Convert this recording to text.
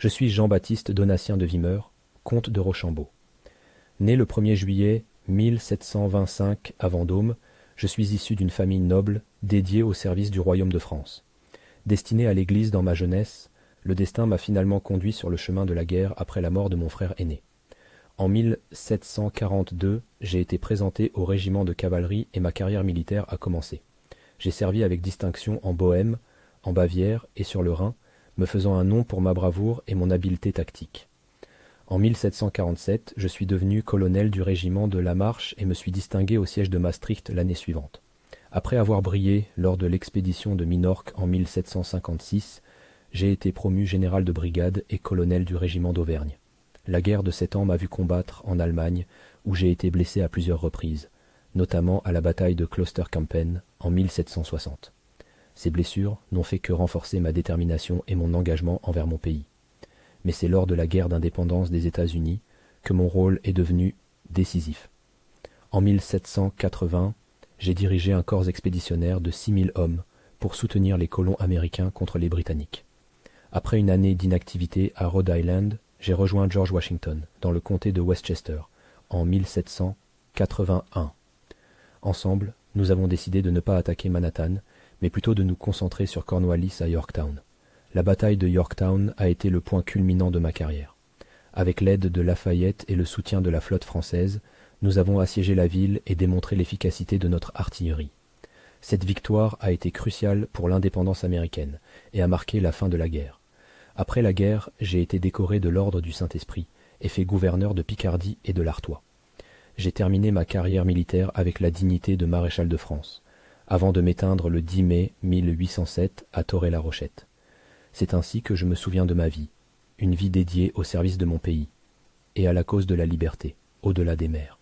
Je suis Jean-Baptiste Donatien de Vimeur, comte de Rochambeau. Né le 1er juillet 1725 à Vendôme, je suis issu d'une famille noble dédiée au service du royaume de France. Destiné à l'Église dans ma jeunesse, le destin m'a finalement conduit sur le chemin de la guerre après la mort de mon frère aîné. En 1742, j'ai été présenté au régiment de cavalerie et ma carrière militaire a commencé. J'ai servi avec distinction en Bohême, en Bavière et sur le Rhin, me faisant un nom pour ma bravoure et mon habileté tactique. En 1747, je suis devenu colonel du régiment de la Marche et me suis distingué au siège de Maastricht l'année suivante. Après avoir brillé lors de l'expédition de Minorque en 1756, j'ai été promu général de brigade et colonel du régiment d'Auvergne. La guerre de 7 ans m'a vu combattre en Allemagne, où j'ai été blessé à plusieurs reprises, notamment à la bataille de Klosterkampen en 1760. Ces blessures n'ont fait que renforcer ma détermination et mon engagement envers mon pays. Mais c'est lors de la guerre d'indépendance des États-Unis que mon rôle est devenu décisif. En 1780, j'ai dirigé un corps expéditionnaire de 6000 hommes pour soutenir les colons américains contre les Britanniques. Après une année d'inactivité à Rhode Island, j'ai rejoint George Washington dans le comté de Westchester en 1781. Ensemble, nous avons décidé de ne pas attaquer Manhattan, mais plutôt de nous concentrer sur Cornwallis à Yorktown. La bataille de Yorktown a été le point culminant de ma carrière. Avec l'aide de Lafayette et le soutien de la flotte française, nous avons assiégé la ville et démontré l'efficacité de notre artillerie. Cette victoire a été cruciale pour l'indépendance américaine et a marqué la fin de la guerre. Après la guerre, j'ai été décoré de l'ordre du Saint-Esprit et fait gouverneur de Picardie et de l'Artois. J'ai terminé ma carrière militaire avec la dignité de maréchal de France, avant de m'éteindre le 10 mai 1807 à Torrey-la-Rochette. C'est ainsi que je me souviens de ma vie, une vie dédiée au service de mon pays et à la cause de la liberté, au-delà des mers.